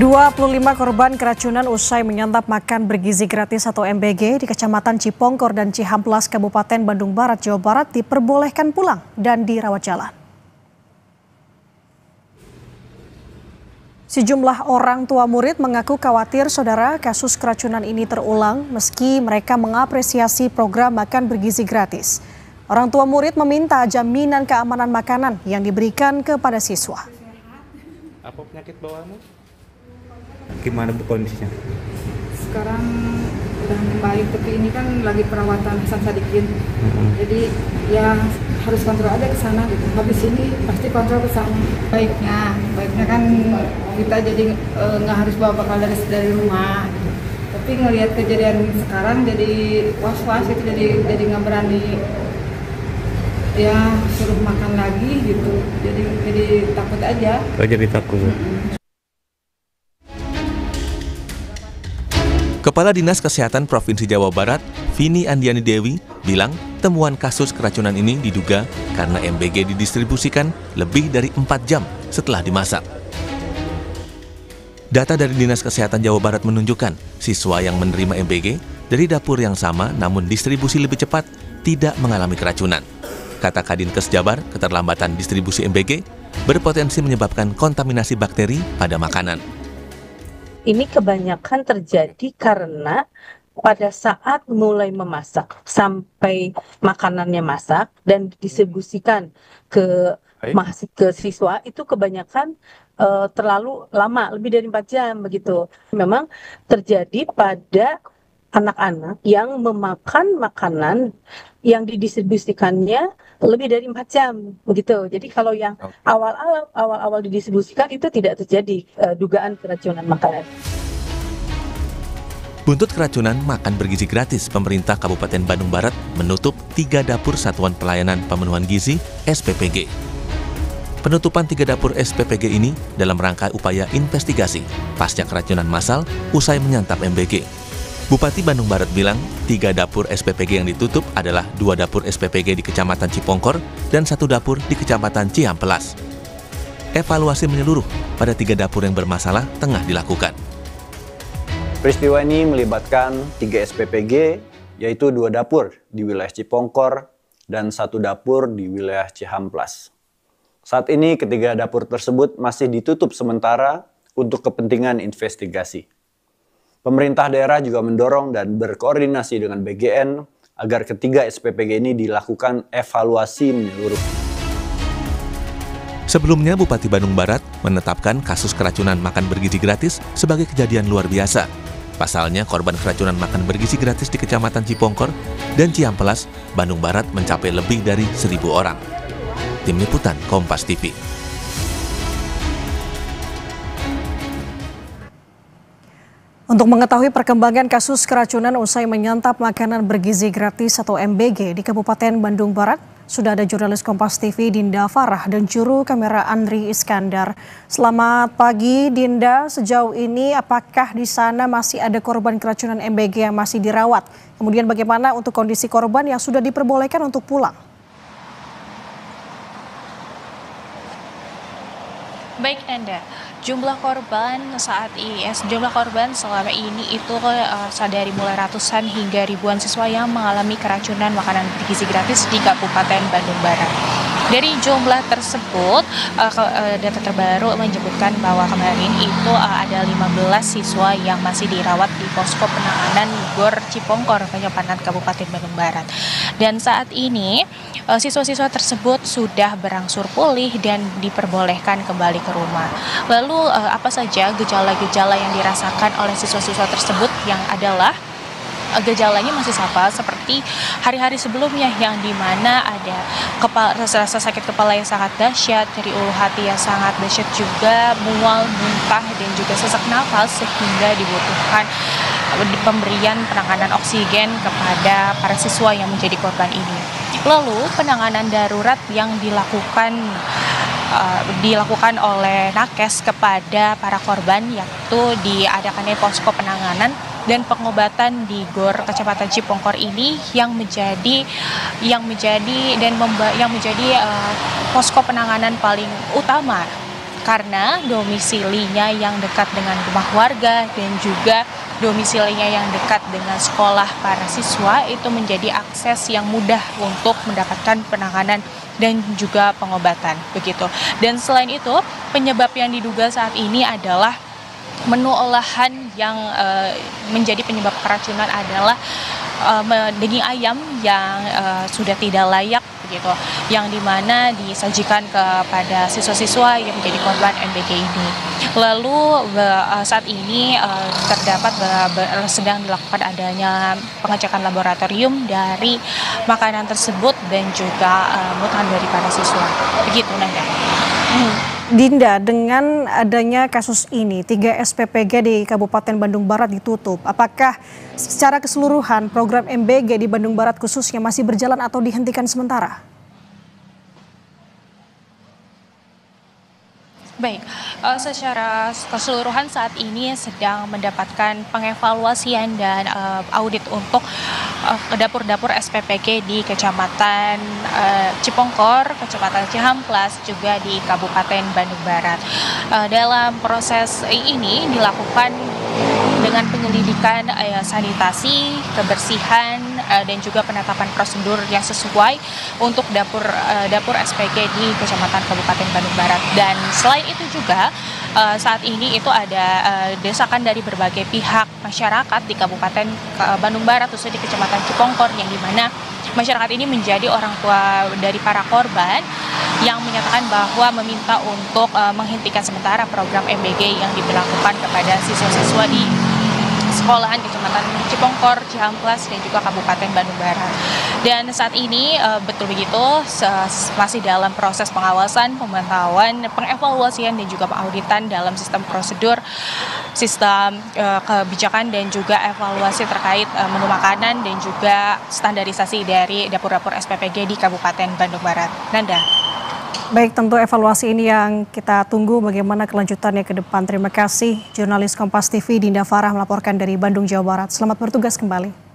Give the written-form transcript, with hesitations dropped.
25 korban keracunan usai menyantap makan bergizi gratis atau MBG di Kecamatan Cipongkor dan Cihamplas, Kabupaten Bandung Barat, Jawa Barat diperbolehkan pulang dan dirawat jalan. Sejumlah orang tua murid mengaku khawatir saudara kasus keracunan ini terulang meski mereka mengapresiasi program makan bergizi gratis. Orang tua murid meminta jaminan keamanan makanan yang diberikan kepada siswa. Apa penyakit bawamu? Gimana bu kondisinya? Sekarang udah membaik, tapi ini kan lagi perawatan Hasan Sadikin. Jadi ya harus kontrol aja ke sana gitu. Habis ini pasti kontrol ke sana. Baiknya kan kita jadi nggak harus bawa bekal dari rumah. Tapi ngelihat kejadian sekarang jadi was-was itu, jadi nggak berani ya suruh makan lagi gitu. Jadi takut aja. Jadi takut. Kepala Dinas Kesehatan Provinsi Jawa Barat, Vini Andiani Dewi, bilang temuan kasus keracunan ini diduga karena MBG didistribusikan lebih dari 4 jam setelah dimasak. Data dari Dinas Kesehatan Jawa Barat menunjukkan siswa yang menerima MBG dari dapur yang sama namun distribusi lebih cepat tidak mengalami keracunan. Kata Kadinkes Jabar, keterlambatan distribusi MBG berpotensi menyebabkan kontaminasi bakteri pada makanan. Ini kebanyakan terjadi karena pada saat mulai memasak sampai makanannya masak dan didistribusikan ke siswa itu kebanyakan terlalu lama, lebih dari 4 jam begitu. Memang terjadi pada anak-anak yang memakan makanan yang didistribusikannya lebih dari 4 jam begitu. Jadi kalau yang awal-awal didistribusikan itu tidak terjadi dugaan keracunan makanan. Buntut keracunan makan bergizi gratis, pemerintah Kabupaten Bandung Barat menutup 3 dapur Satuan Pelayanan Pemenuhan Gizi (SPPG). Penutupan 3 dapur SPPG ini dalam rangka upaya investigasi pasca keracunan massal usai menyantap MBG. Bupati Bandung Barat bilang 3 dapur SPPG yang ditutup adalah 2 dapur SPPG di Kecamatan Cipongkor dan 1 dapur di Kecamatan Cihamplas. Evaluasi menyeluruh pada 3 dapur yang bermasalah tengah dilakukan. Peristiwa ini melibatkan 3 SPPG, yaitu 2 dapur di wilayah Cipongkor dan 1 dapur di wilayah Cihamplas. Saat ini ketiga dapur tersebut masih ditutup sementara untuk kepentingan investigasi. Pemerintah daerah juga mendorong dan berkoordinasi dengan BGN agar ketiga SPPG ini dilakukan evaluasi menyeluruh. Sebelumnya, Bupati Bandung Barat menetapkan kasus keracunan makan bergizi gratis sebagai kejadian luar biasa. Pasalnya, korban keracunan makan bergizi gratis di Kecamatan Cipongkor dan Cihamplas, Bandung Barat mencapai lebih dari 1.000 orang. Tim Liputan Kompas TV. Untuk mengetahui perkembangan kasus keracunan usai menyantap makanan bergizi gratis atau MBG di Kabupaten Bandung Barat, sudah ada jurnalis Kompas TV Dinda Farah dan juru kamera Andri Iskandar. Selamat pagi Dinda, sejauh ini apakah di sana masih ada korban keracunan MBG yang masih dirawat? Kemudian bagaimana untuk kondisi korban yang sudah diperbolehkan untuk pulang? Baik Anda, jumlah korban selama ini itu dari mulai ratusan hingga ribuan siswa yang mengalami keracunan makanan bergizi gratis di Kabupaten Bandung Barat. Dari jumlah tersebut, data terbaru menyebutkan bahwa kemarin itu ada 15 siswa yang masih dirawat di posko penanganan GOR Cipongkor, Penyepanan Kabupaten Bandung Barat. Dan saat ini, siswa-siswa tersebut sudah berangsur pulih dan diperbolehkan kembali ke rumah. Lalu apa saja gejala-gejala yang dirasakan oleh siswa-siswa tersebut yang adalah gejalanya masih sama seperti hari-hari sebelumnya yang dimana ada rasa sakit kepala yang sangat dahsyat, nyeri ulu hati yang sangat dahsyat juga, mual, muntah dan juga sesak nafas sehingga dibutuhkan pemberian penanganan oksigen kepada para siswa yang menjadi korban ini. Lalu penanganan darurat yang dilakukan oleh Nakes kepada para korban yaitu diadakannya posko penanganan dan pengobatan di GOR Kecamatan Cipongkor ini yang menjadi posko penanganan paling utama karena domisilinya yang dekat dengan rumah warga dan juga domisilinya yang dekat dengan sekolah para siswa itu menjadi akses yang mudah untuk mendapatkan penanganan dan juga pengobatan begitu. Dan selain itu, penyebab yang diduga saat ini adalah menu olahan yang menjadi penyebab keracunan adalah daging ayam yang sudah tidak layak begitu, yang dimana disajikan kepada siswa-siswa yang menjadi korban MBG ini. Lalu saat ini terdapat sedang dilakukan adanya pengecekan laboratorium dari makanan tersebut dan juga mutan dari para siswa. Begitu, Nanda. Dinda, dengan adanya kasus ini, 3 SPPG di Kabupaten Bandung Barat ditutup. Apakah secara keseluruhan program MBG di Bandung Barat khususnya masih berjalan atau dihentikan sementara? Baik, secara keseluruhan saat ini sedang mendapatkan pengevaluasian dan audit untuk dapur-dapur SPPG di Kecamatan Cipongkor, Kecamatan Cihamplas, juga di Kabupaten Bandung Barat. Dalam proses ini dilakukan dengan penyelidikan sanitasi, kebersihan, dan juga penetapan prosedur yang sesuai untuk dapur SPG di Kecamatan Kabupaten Bandung Barat. Dan selain itu juga saat ini itu ada desakan dari berbagai pihak masyarakat di Kabupaten Bandung Barat, khususnya di Kecamatan Cipongkor, yang dimana masyarakat ini menjadi orang tua dari para korban yang menyatakan bahwa meminta untuk menghentikan sementara program MBG yang diberlakukan kepada siswa-siswa di sekolahan Kecamatan Cipongkor, Cihamplas, dan juga Kabupaten Bandung Barat. Dan saat ini betul begitu masih dalam proses pengawasan, pemantauan, pengevaluasian, dan juga pengauditan dalam sistem prosedur, sistem kebijakan, dan juga evaluasi terkait menu makanan dan juga standarisasi dari dapur-dapur SPPG di Kabupaten Bandung Barat. Nanda. Baik, tentu evaluasi ini yang kita tunggu bagaimana kelanjutannya ke depan. Terima kasih jurnalis Kompas TV Dinda Farah melaporkan dari Bandung, Jawa Barat. Selamat bertugas kembali.